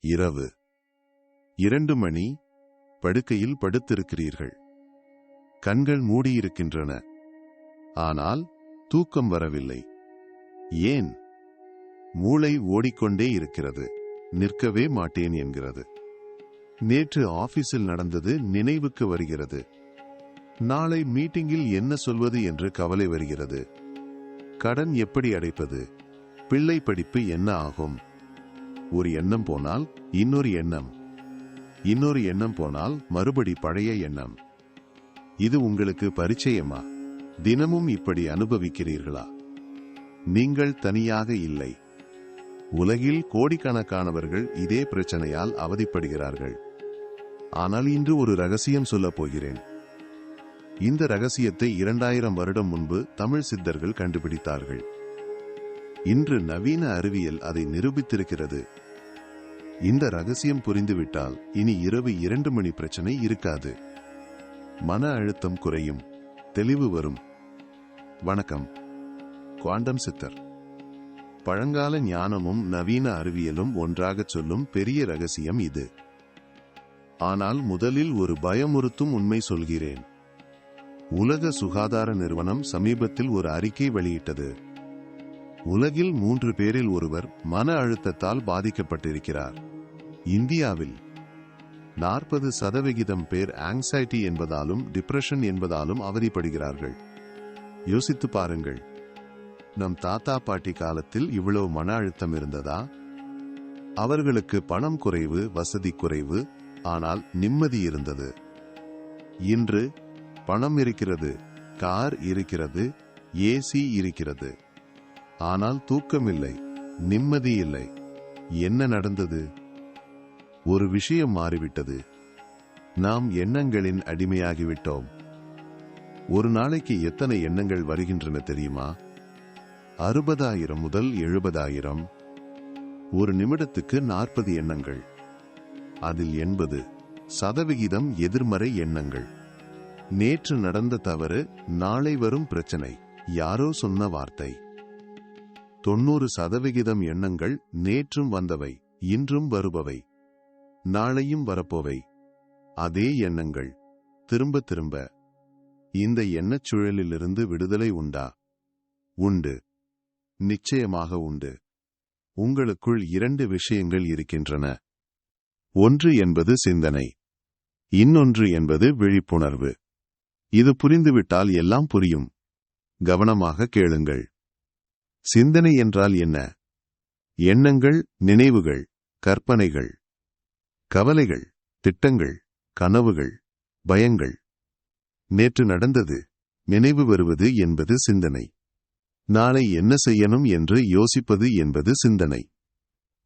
இரவு 2 மணி. படுக்கையில் படுத்திருக்கிறீர்கள். கண்கள் மூடியிருக்கின்றன. ஆனால் தூக்கம் வரவில்லை. ஏன்? மூளை ஓடிக்கொண்டே இருக்கிறது. நிற்கவே மாட்டேன் என்கிறது. நேற்று ஆபீஸில் நடந்தது நினைவுக்கு வருகிறது. நாளை மீட்டிங்கில் என்ன சொல்வது என்று கவலை வருகிறது. கடன் எப்படி அடைப்பது? பிள்ளை படிப்பு என்ன ஆகும்? ஒரு எண்ணம் போனால் இன்னொரு எண்ணம், இன்னொரு எண்ணம் போனால் மறுபடி பழைய எண்ணம். இது உங்களுக்கு பரிச்சயமா? தினமும் இப்படி அனுபவிக்கிறீர்களா? நீங்கள் தனியாக இல்லை. உலகில் கோடிக்கணக்கானவர்கள் இதே பிரச்சனையால் அவதிப்படுகிறார்கள். ஆனால் இன்று ஒரு ரகசியம் சொல்லப் போகிறேன். இந்த ரகசியத்தை 2000 வருடம் முன்பு தமிழ் சித்தர்கள் கண்டுபிடித்தார்கள். இன்று நவீன அறிவியல் அதை நிரூபித்திருக்கிறது. இந்த ரகசியம் புரிந்துவிட்டால் இனி இரவு 2 மணி பிரச்சனை இருக்காது. மன அழுத்தம் குறையும், தெளிவு வரும். வணக்கம், குவாண்டம் சித்தர். பழங்கால ஞானமும் நவீன அறிவியலும் ஒன்றாகச் சொல்லும் பெரிய ரகசியம் இது. ஆனால் முதலில் ஒரு பயமுறுத்தும் உண்மை சொல்கிறேன். உலக சுகாதார நிறுவனம் சமீபத்தில் ஒரு அறிக்கை வெளியிட்டது. உலகில் 3 பேரில் ஒருவர் மன அழுத்தத்தால் பாதிக்கப்பட்டிருக்கிறார். இந்தியாவில் 40% பேர் ஆங்ஸைட்டி என்பதாலும் டிப்ரெஷன் என்பதாலும் அவதிப்படுகிறார்கள். யோசித்து பாருங்கள். நம் தாத்தா பாட்டி காலத்தில் இவ்வளவு மன அழுத்தம் இருந்ததா? அவர்களுக்கு பணம் குறைவு, வசதி குறைவு, ஆனால் நிம்மதி இருந்தது. இன்று பணம் இருக்கிறது, கார் இருக்கிறது, ஏசி இருக்கிறது, ஆனால் தூக்கமில்லை, நிம்மதி இல்லை. என்ன நடந்தது? ஒரு விஷயம் மாறிவிட்டது. நாம் எண்ணங்களின் அடிமையாகிவிட்டோம். ஒரு நாளைக்கு எத்தனை எண்ணங்கள் வருகின்றன தெரியுமா? 60,000 முதல் 70,000. ஒரு நிமிடத்துக்கு 40 எண்ணங்கள். அதில் 80% எதிர்மறை எண்ணங்கள். நேற்று நடந்த தவறு, நாளை வரும் பிரச்சனை, யாரோ சொன்ன வார்த்தை. 90% எண்ணங்கள் நேற்றும் வந்தவை, இன்றும் வருபவை, நாளையும் வரப்போவை. அதே எண்ணங்கள் திரும்ப திரும்ப. இந்த எண்ணச் சுழலிலிருந்து விடுதலை உண்டா? உண்டு, நிச்சயமாக உண்டு. உங்களுக்குள் 2 விஷயங்கள் இருக்கின்றன. ஒன்று என்பது சிந்தனை, இன்னொன்று என்பது விழிப்புணர்வு. இது புரிந்துவிட்டால் எல்லாம் புரியும். கவனமாக கேளுங்கள். சிந்தனை என்றால் என்ன? எண்ணங்கள், நினைவுகள், கற்பனைகள், கவலைகள், திட்டங்கள், கனவுகள், பயங்கள். நேற்று நடந்தது நினைவு வருவது என்பது சிந்தனை. நாளை என்ன செய்யணும் என்று யோசிப்பது என்பது சிந்தனை.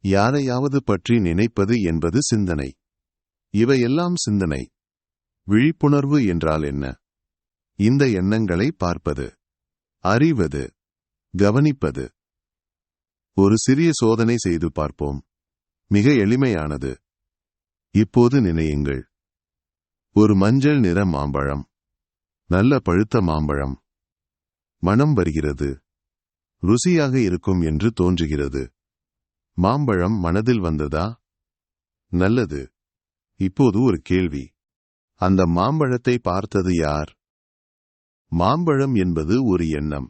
யாரையாவது பற்றி நினைப்பது என்பது சிந்தனை. இவையெல்லாம் சிந்தனை. விழிப்புணர்வு என்றால் என்ன? இந்த எண்ணங்களை பார்ப்பது, அறிவது, கவனிப்பது. ஒரு சிறிய சோதனை செய்து பார்ப்போம். மிக எளிமையானது. இப்போது நினையுங்கள். ஒரு மஞ்சள் நிற மாம்பழம், நல்ல பழுத்த மாம்பழம். மனம் வருகிறது, ருசியாக இருக்கும் என்று தோன்றுகிறது. மாம்பழம் மனதில் வந்ததா? நல்லது. இப்போது ஒரு கேள்வி. அந்த மாம்பழத்தை பார்த்தது யார்? மாம்பழம் என்பது ஒரு எண்ணம்.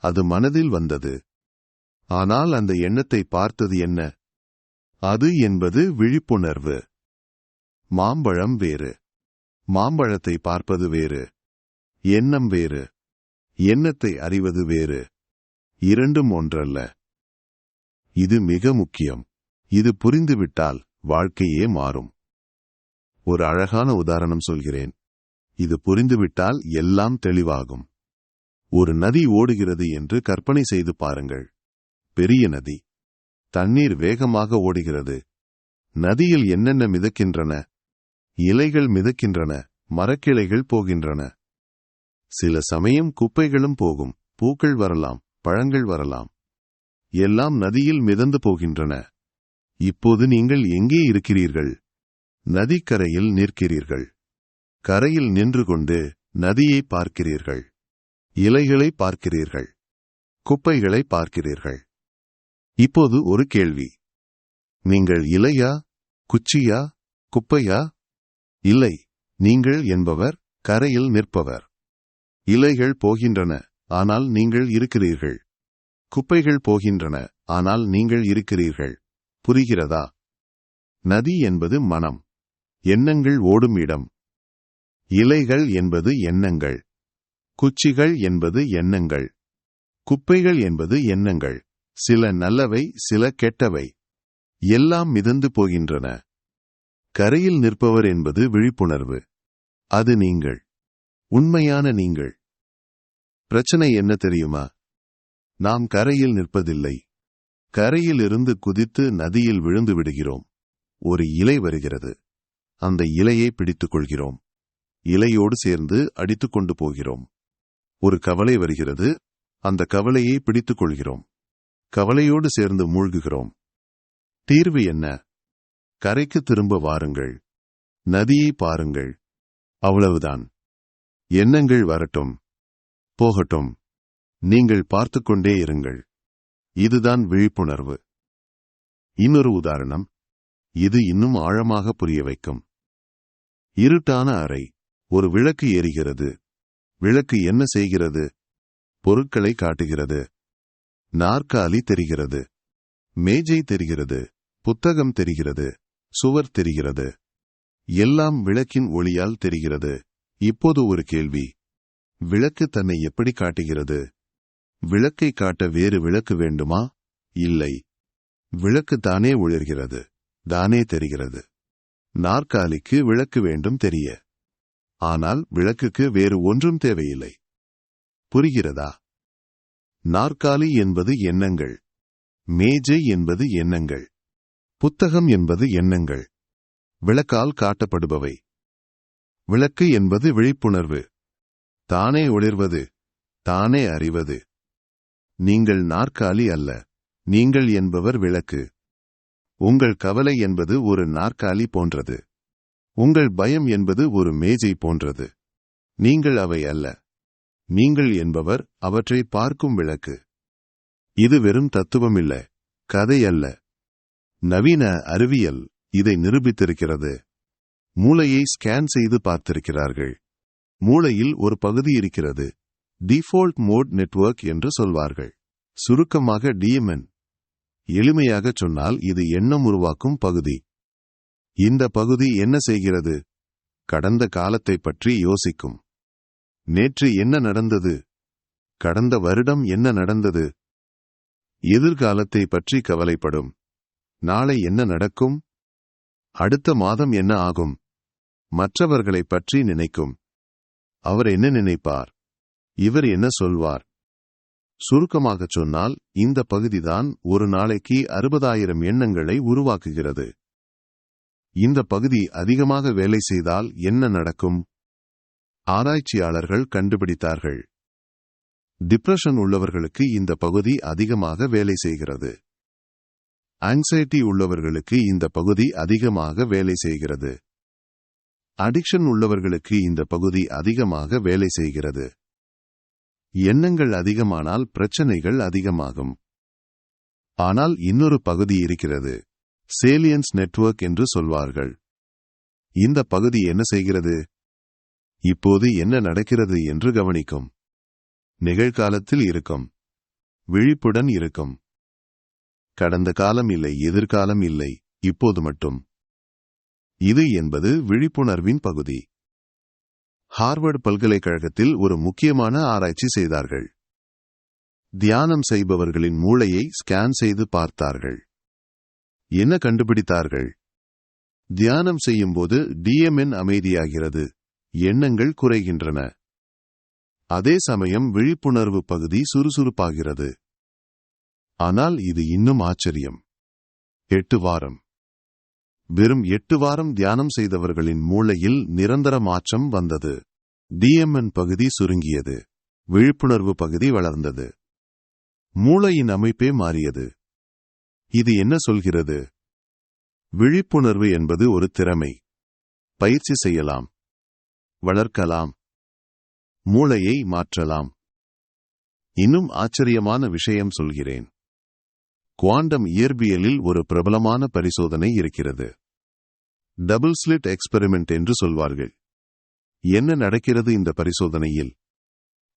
அது மனதில் வந்தது. ஆனால் அந்த எண்ணத்தை பார்த்தது என்ன? அது என்பது விழிப்புணர்வு. மாம்பழம் வேறு, மாம்பழத்தை பார்ப்பது வேறு. எண்ணம் வேறு, எண்ணத்தை அறிவது வேறு. இரண்டும் ஒன்றல்ல. இது மிக முக்கியம். இது புரிந்துவிட்டால் வாழ்க்கையே மாறும். ஒரு அழகான உதாரணம் சொல்கிறேன். இது புரிந்துவிட்டால் எல்லாம் தெளிவாகும். ஒரு நதி ஓடுகிறது என்று கற்பனை செய்து பாருங்கள். பெரிய நதி. தண்ணீர் வேகமாக ஓடுகிறது. நதியில் என்னென்ன மிதக்கின்றன? இலைகள் மிதக்கின்றன, மரக்கிளைகள் போகின்றன. சில சமயம் குப்பைகளும் போகும், பூக்கள் வரலாம், பழங்கள் வரலாம். எல்லாம் நதியில் மிதந்து போகின்றன. இப்போது நீங்கள் எங்கே இருக்கிறீர்கள்? நதிக்கரையில் நிற்கிறீர்கள். கரையில் நின்று கொண்டு நதியை பார்க்கிறீர்கள். இலைகளை பார்க்கிறீர்கள். குப்பைகளை பார்க்கிறீர்கள். இப்போது ஒரு கேள்வி. நீங்கள் இலையா, குச்சியா, குப்பையா? இல்லை, நீங்கள் என்பவர் கரையில் நிற்பவர். இலைகள் போகின்றன, ஆனால் நீங்கள் இருக்கிறீர்கள். குப்பைகள் போகின்றன, ஆனால் நீங்கள் இருக்கிறீர்கள். புரிகிறதா? நதி என்பது மனம், எண்ணங்கள் ஓடும் இடம். இலைகள் என்பது எண்ணங்கள், குச்சிகள் என்பது எண்ணங்கள், குப்பைகள் என்பது எண்ணங்கள். சில நல்லவை, சில கெட்டவை. எல்லாம் மிதந்து போகின்றன. கரையில் நிற்பவர் என்பது விழிப்புணர்வு. அது நீங்கள், உண்மையான நீங்கள். பிரச்சனை என்ன தெரியுமா? நாம் கரையில் நிற்பதில்லை. கரையிலிருந்து குதித்து நதியில் விழுந்து விடுகிறோம். ஒரு இலை வருகிறது, அந்த இலையை பிடித்துக் கொள்கிறோம். இலையோடு சேர்ந்து அடித்துக் கொண்டு போகிறோம். ஒரு கவலை வருகிறது, அந்த கவலையை பிடித்துக் கொள்கிறோம். கவலையோடு சேர்ந்து மூழ்குகிறோம். தீர்வு என்ன? கரைக்கு திரும்ப வாருங்கள். நதியை பாருங்கள். அவ்வளவுதான். எண்ணங்கள் வரட்டும், போகட்டும். நீங்கள் பார்த்துக்கொண்டே இருங்கள். இதுதான் விழிப்புணர்வு. இன்னொரு உதாரணம், இது இன்னும் ஆழமாக புரிய வைக்கும். இருட்டான அறை. ஒரு விளக்கு எரிகிறது. விளக்கு என்ன செய்கிறது? பொருட்களை காட்டுகிறது. நாற்காலி தெரிகிறது, மேஜை தெரிகிறது, புத்தகம் தெரிகிறது, சுவர் தெரிகிறது. எல்லாம் விளக்கின் ஒளியால் தெரிகிறது. இப்போது ஒரு கேள்வி. விளக்கு தன்னை எப்படி காட்டுகிறது? விளக்கை காட்ட வேறு விளக்கு வேண்டுமா? இல்லை. விளக்கு தானே ஒளிர்கிறது, தானே தெரிகிறது. நாற்காலிக்கு விளக்கு வேண்டும் தெரிய. ஆனால் விளக்குக்கு வேறு ஒன்றும் தேவையில்லை. புரிகிறதா? நாற்காலி என்பது எண்ணங்கள், மேஜை என்பது எண்ணங்கள், புத்தகம் என்பது எண்ணங்கள், விளக்கால் காட்டப்படுபவை. விளக்கு என்பது விழிப்புணர்வு, தானே ஒளிர்வது, தானே அறிவது. நீங்கள் நாற்காலி அல்ல, நீங்கள் என்பவர் விளக்கு. உங்கள் கவலை என்பது ஒரு நாற்காலி போன்றது. உங்கள் பயம் என்பது ஒரு மேஜை போன்றது. நீங்கள் அவை அல்ல. நீங்கள் என்பவர் அவற்றை பார்க்கும் விளக்கு. இது வெறும் தத்துவமில்ல, கதை அல்ல. நவீன அறிவியல் இதை நிரூபித்திருக்கிறது. மூளையை ஸ்கேன் செய்து பார்த்திருக்கிறார்கள். மூளையில் ஒரு பகுதி இருக்கிறது, டிஃபால்ட் மோட் நெட்வொர்க் என்று சொல்வார்கள். சுருக்கமாக DMN. எளிமையாகச் சொன்னால் இது எண்ணம் உருவாக்கும் பகுதி. இந்த பகுதி என்ன செய்கிறது? கடந்த காலத்தை பற்றி யோசிக்கும். நேற்று என்ன நடந்தது? கடந்த வருடம் என்ன நடந்தது? எதிர்காலத்தை பற்றி கவலைப்படும். நாளை என்ன நடக்கும்? அடுத்த மாதம் என்ன ஆகும்? மற்றவர்களை பற்றி நினைக்கும். அவர் என்ன நினைப்பார்? இவர் என்ன சொல்வார்? சுருக்கமாகச் சொன்னால் இந்த பகுதிதான் ஒரு நாளைக்கு 60,000 எண்ணங்களை உருவாக்குகிறது. இந்த பகுதி அதிகமாக வேலை செய்தால் என்ன நடக்கும்? ஆராய்ச்சியாளர்கள் கண்டுபிடித்தார்கள். டிப்ரெஷன் உள்ளவர்களுக்கு இந்த பகுதி அதிகமாக வேலை செய்கிறது. ஆங்ஸைட்டி உள்ளவர்களுக்கு இந்த பகுதி அதிகமாக வேலை செய்கிறது. அடிக்ஷன் உள்ளவர்களுக்கு இந்த பகுதி அதிகமாக வேலை செய்கிறது. எண்ணங்கள் அதிகமானால் பிரச்சனைகள் அதிகமாகும். ஆனால் இன்னொரு பகுதி இருக்கிறது, சேலியன்ஸ் நெட்வொர்க் என்று சொல்வார்கள். இந்த பகுதி என்ன செய்கிறது? இப்போது என்ன நடக்கிறது என்று கவனிக்கும். நிகழ்காலத்தில் இருக்கும். விழிப்புடன் இருக்கும். கடந்த காலம் இல்லை, எதிர்காலம் இல்லை, இப்போது மட்டும். இது என்பது விழிப்புணர்வின் பகுதி. ஹார்வர்ட் பல்கலைக்கழகத்தில் ஒரு முக்கியமான ஆராய்ச்சி செய்தார்கள். தியானம் செய்பவர்களின் மூளையை ஸ்கேன் செய்து பார்த்தார்கள். என்ன கண்டுபிடித்தார்கள்? தியானம் செய்யும்போது DMN அமைதியாகிறது, எண்ணங்கள் குறைகின்றன. அதே சமயம் விழிப்புணர்வு பகுதி சுறுசுறுப்பாகிறது. ஆனால் இது இன்னும் ஆச்சரியம். 8 வாரம். வெறும் 8 வாரம் தியானம் செய்தவர்களின் மூளையில் நிரந்தர மாற்றம் வந்தது. DMN பகுதி சுருங்கியது, விழிப்புணர்வு பகுதி வளர்ந்தது. மூளையின் அமைப்பே மாறியது. இது என்ன சொல்கிறது? விழிப்புணர்வு என்பது ஒரு திறமை. பயிற்சி செய்யலாம், வளர்க்கலாம், மூளையை மாற்றலாம். இன்னும் ஆச்சரியமான விஷயம் சொல்கிறேன். குவாண்டம் இயற்பியலில் ஒரு பிரபலமான பரிசோதனை இருக்கிறது. டபுள் ஸ்லிட் எக்ஸ்பெரிமெண்ட் என்று சொல்வார்கள். என்ன நடக்கிறது இந்த பரிசோதனையில்?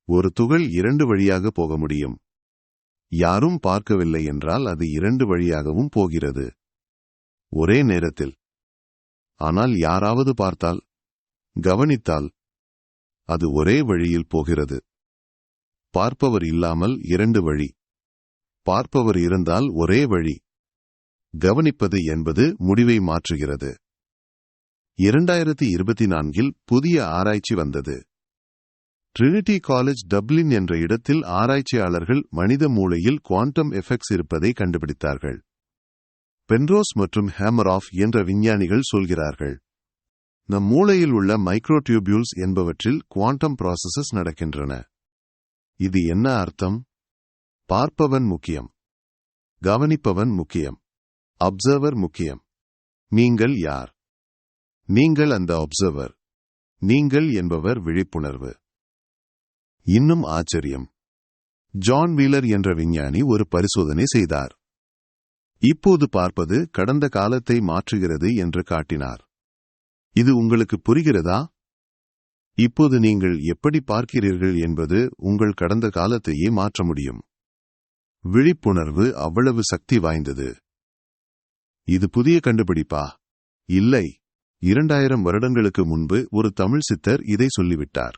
ஒரு துகள் 2 வழியாக போக முடியும். யாரும் பார்க்கவில்லை என்றால் அது 2 வழியாகவும் போகிறது ஒரே நேரத்தில். ஆனால் யாராவது பார்த்தால், கவனித்தால், அது ஒரே வழியில் போகிறது. பார்ப்பவர் இல்லாமல் 2 வழி, பார்ப்பவர் இருந்தால் ஒரே வழி. கவனிப்பது என்பது முடிவை மாற்றுகிறது. 2024 புதிய ஆராய்ச்சி வந்தது. ட்ரினிட்டி காலேஜ் டப்ளின் என்ற இடத்தில் ஆராய்ச்சியாளர்கள் மனித மூளையில் குவாண்டம் எஃபெக்ட்ஸ் இருப்பதை கண்டுபிடித்தார்கள். பென்ரோஸ் மற்றும் ஹேமராஃப் என்ற விஞ்ஞானிகள் சொல்கிறார்கள், நம் மூளையில் உள்ள மைக்ரோடியூபியூல்ஸ் என்பவற்றில் குவாண்டம் ப்ராசஸஸ் நடக்கின்றன. இது என்ன அர்த்தம்? பார்ப்பவன் முக்கியம், கவனிப்பவன் முக்கியம், அப்சர்வர் முக்கியம். நீங்கள் யார்? நீங்கள் அந்த அப்சர்வர். நீங்கள் என்பவர் விழிப்புணர்வு. இன்னும் ஆச்சரியம், ஜான் வீலர் என்ற விஞ்ஞானி ஒரு பரிசோதனை செய்தார். இப்போது பார்ப்பது கடந்த காலத்தை மாற்றுகிறது என்று காட்டினார். இது உங்களுக்கு புரிகிறதா? இப்போது நீங்கள் எப்படி பார்க்கிறீர்கள் என்பது உங்கள் கடந்த காலத்தையே மாற்ற முடியும். விழிப்புணர்வு அவ்வளவு சக்தி வாய்ந்தது. இது புதிய கண்டுபிடிப்பா? இல்லை. 2000 வருடங்களுக்கு முன்பு ஒரு தமிழ் சித்தர் இதை சொல்லிவிட்டார்.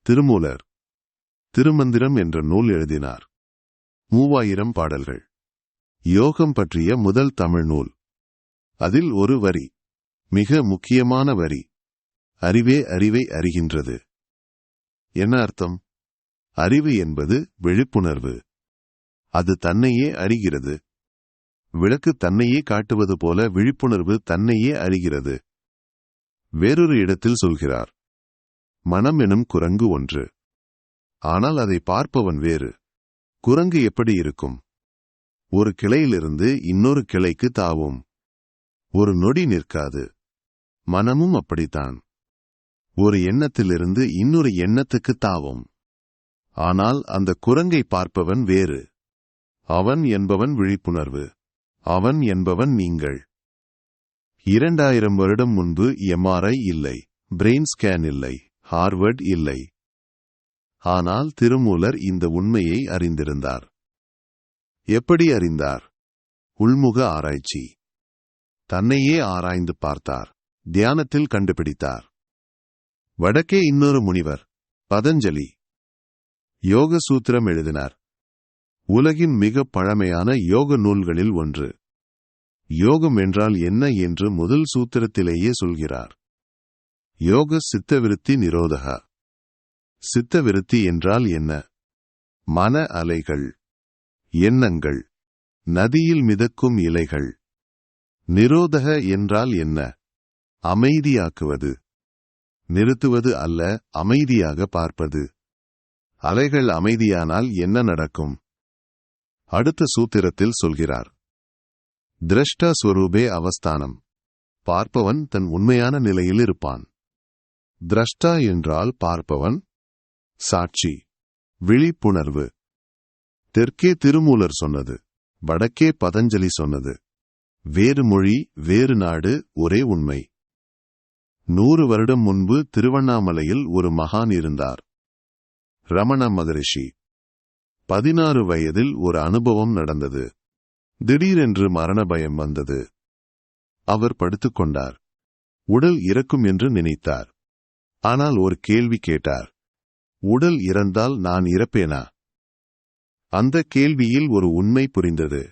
திருமூலர் திருமந்திரம் என்ற நூல் எழுதினார். 3000 பாடல்கள். யோகம் பற்றிய முதல் தமிழ் நூல். அதில் ஒரு வரி, மிக முக்கியமான வரி, அறிவே அறிவை அறிகின்றது. என்ன அர்த்தம்? அறிவு என்பது விழிப்புணர்வு. அது தன்னையே அறிகிறது. விளக்கு தன்னையே காட்டுவது போல விழிப்புணர்வு தன்னையே அறிகிறது. வேறொரு இடத்தில் சொல்கிறார், மனம் எனும் குரங்கு ஒன்று, ஆனால் அதை பார்ப்பவன் வேறு. குரங்கு எப்படி இருக்கும்? ஒரு கிளையிலிருந்து இன்னொரு கிளைக்கு தாவும். ஒரு நொடி நிற்காது. மனமும் அப்படித்தான். ஒரு எண்ணத்திலிருந்து இன்னொரு எண்ணத்துக்கு தாவும். ஆனால் அந்த குரங்கை பார்ப்பவன் வேறு. அவன் என்பவன் விழிப்புணர்வு. அவன் என்பவன் நீங்கள். 2000 வருடம் முன்பு எம்ஆர்ஐ இல்லை, பிரெயின் ஸ்கேன் இல்லை, ஹார்வர்ட் இல்லை. ஆனால் திருமூலர் இந்த உண்மையை அறிந்திருந்தார். எப்படி அறிந்தார்? உள்முக ஆராய்ச்சி. தன்னையே ஆராய்ந்து பார்த்தார். தியானத்தில் கண்டுபிடித்தார். வடக்கே இன்னொரு முனிவர், பதஞ்சலி, யோக சூத்திரம் எழுதினார். உலகின் மிக பழமையான யோக நூல்களில் ஒன்று. யோகம் என்றால் என்ன என்று முதல் சூத்திரத்திலேயே சொல்கிறார். யோக சித்தவிருத்தி நிரோதகா. சித்தவிருத்தி என்றால் என்ன? மன அலைகள், எண்ணங்கள், நதியில் மிதக்கும் இலைகள். நிரோதக என்றால் என்ன? அமைதியாக்குவது. நிறுத்துவது அல்ல, அமைதியாக பார்ப்பது. அலைகள் அமைதியானால் என்ன நடக்கும்? அடுத்த சூத்திரத்தில் சொல்கிறார், திரஷ்டா ஸ்வரூபே அவஸ்தானம். பார்ப்பவன் தன் உண்மையான நிலையில் இருப்பான். திரஷ்டா என்றால் பார்ப்பவன், சாட்சி, விழிப்புணர்வு. தெற்கே திருமூலர் சொன்னது, வடக்கே பதஞ்சலி சொன்னது. வேறு மொழி, வேறு நாடு, ஒரே உண்மை. 100 வருடம் முன்பு திருவண்ணாமலையில் ஒரு மகான் இருந்தார், ரமண மகரிஷி. 16 வயதில் ஒரு அனுபவம் நடந்தது. திடீரென்று மரண பயம் வந்தது. அவர் படுத்துக்கொண்டார். உடல் இறக்கும் என்று நினைத்தார். ஆனால் ஒரு கேள்வி கேட்டார், உடல் இறந்தால் நான் இறப்பேனா? அந்த கேள்வியில் ஒரு உண்மை புரிந்தது.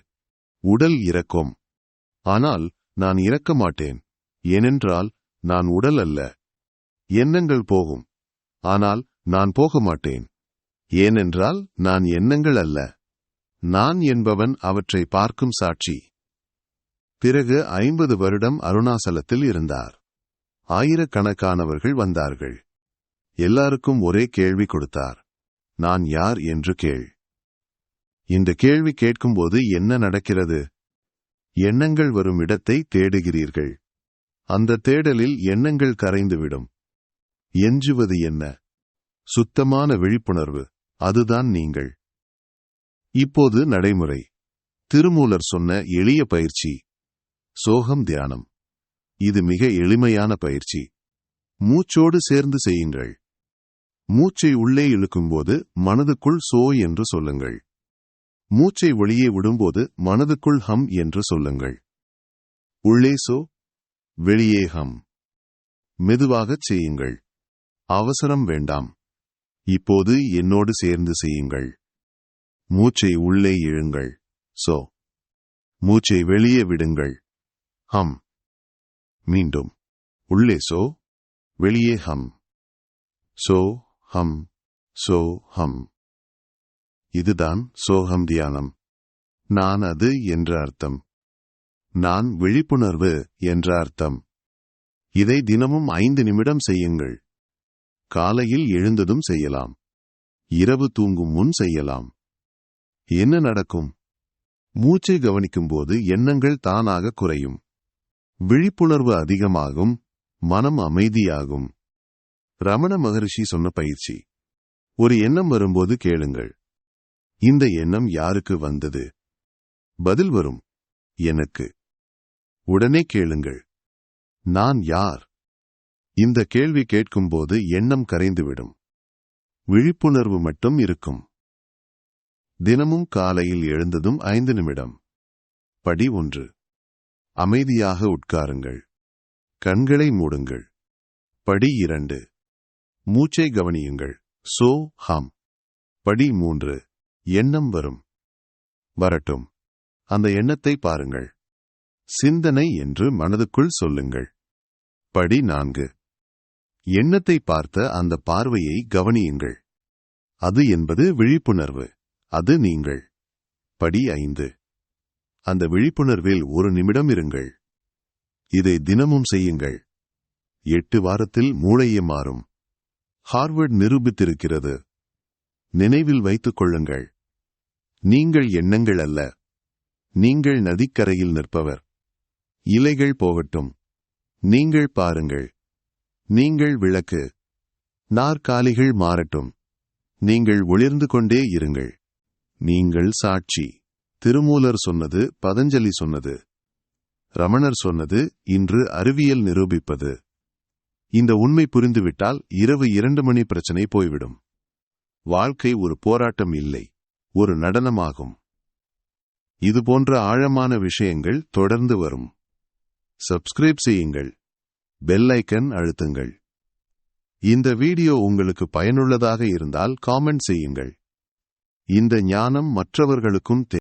உடல் இறக்கும், ஆனால் நான் இறக்க மாட்டேன். ஏனென்றால் நான் உடல் அல்ல. எண்ணங்கள் போகும், ஆனால் நான் போக மாட்டேன். ஏனென்றால் நான் எண்ணங்கள் அல்ல. நான் என்பவன் அவற்றை பார்க்கும் சாட்சி. பிறகு 50 வருடம் அருணாசலத்தில் இருந்தார். ஆயிரக்கணக்கானவர்கள் வந்தார்கள். எல்லாருக்கும் ஒரே கேள்வி கொடுத்தார், நான் யார் என்று கேள். இந்த கேள்வி கேட்கும்போது என்ன நடக்கிறது? எண்ணங்கள் வரும் இடத்தை தேடுகிறீர்கள். அந்த தேடலில் எண்ணங்கள் கரைந்துவிடும். எஞ்சுவது என்ன? சுத்தமான விழிப்புணர்வு. அதுதான் நீங்கள். இப்போது நடைமுறை. திருமூலர் சொன்ன எளிய பயிற்சி சோகம் தியானம். இது மிக எளிமையான பயிற்சி. மூச்சோடு சேர்ந்து செய்யுங்கள். மூச்சை உள்ளே இழுக்கும்போது மனதுக்குள் சோ என்று சொல்லுங்கள். மூச்சை வெளியே விடும்போது மனதுக்குள் ஹம் என்று சொல்லுங்கள். உள்ளே சோ, வெளியே ஹம். மெதுவாகச் செய்யுங்கள். அவசரம் வேண்டாம். இப்போது என்னோடு சேர்ந்து செய்யுங்கள். மூச்சை உள்ளே இழுங்கள், சோ. மூச்சை வெளியே விடுங்கள், ஹம். மீண்டும் உள்ளே சோ, வெளியே ஹம். சோ ஹம், சோ ஹம். இதுதான் சோகம் தியானம். நான் அது என்ற அர்த்தம். நான் விழிப்புணர்வு என்ற அர்த்தம். இதை தினமும் 5 நிமிடம் செய்யுங்கள். காலையில் எழுந்ததும் செய்யலாம். இரவு தூங்கும் முன் செய்யலாம். என்ன நடக்கும்? மூச்சை கவனிக்கும்போது எண்ணங்கள் தானாக குறையும். விழிப்புணர்வு அதிகமாகும். மனம் அமைதியாகும். ரமண மகரிஷி சொன்ன பயிற்சி. ஒரு எண்ணம் வரும்போது கேளுங்கள். இந்த எண்ணம் யாருக்கு வந்தது? பதில் வரும், எனக்கு. உடனே கேளுங்கள், நான் யார்? இந்த கேள்வி கேட்கும்போது எண்ணம் கரைந்துவிடும். விழிப்புணர்வு மட்டும் இருக்கும். தினமும் காலையில் எழுந்ததும் 5 நிமிடம். படி 1. அமைதியாக உட்காருங்கள். கண்களை மூடுங்கள். படி 2. மூச்சை கவனியுங்கள். சோ ஹம். படி 3. எண்ணம் வரும். வரட்டும். அந்த எண்ணத்தை பாருங்கள். சிந்தனை என்று மனதுக்குள் சொல்லுங்கள். படி 4. எண்ணத்தை பார்த்த அந்த பார்வையை கவனியுங்கள். அது என்பது விழிப்புணர்வு. அது நீங்கள். படி 5. அந்த விழிப்புணர்வில் 1 நிமிடம் இருங்கள். இதை தினமும் செய்யுங்கள். 8 வாரத்தில் மூளையே மாறும். ஹார்வர்ட் நிரூபித்திருக்கிறது. நினைவில் வைத்துக் கொள்ளுங்கள். நீங்கள் எண்ணங்கள் அல்ல. நீங்கள் நதிக்கரையில் நிற்பவர். இலைகள் போகட்டும். நீங்கள் பாருங்கள். நீங்கள் விளக்கு. நாற்காலிகள் மாறட்டும். நீங்கள் ஒளிர்ந்து கொண்டே இருங்கள். நீங்கள் சாட்சி. திருமூலர் சொன்னது, பதஞ்சலி சொன்னது, ரமணர் சொன்னது, இன்று அறிவியல் நிரூபிப்பது. இந்த உண்மை புரிந்துவிட்டால் இரவு 2 மணி பிரச்சனை போய்விடும். வாழ்க்கை ஒரு போராட்டம் இல்லை, ஒரு நடனமாகும். இதுபோன்ற ஆழமான விஷயங்கள் தொடர்ந்து வரும். சப்ஸ்கிரைப் செய்யுங்கள். பெல் ஐக்கன் அழுத்துங்கள். இந்த வீடியோ உங்களுக்கு பயனுள்ளதாக இருந்தால் காமெண்ட் செய்யுங்கள். இந்த ஞானம் மற்றவர்களுக்கும்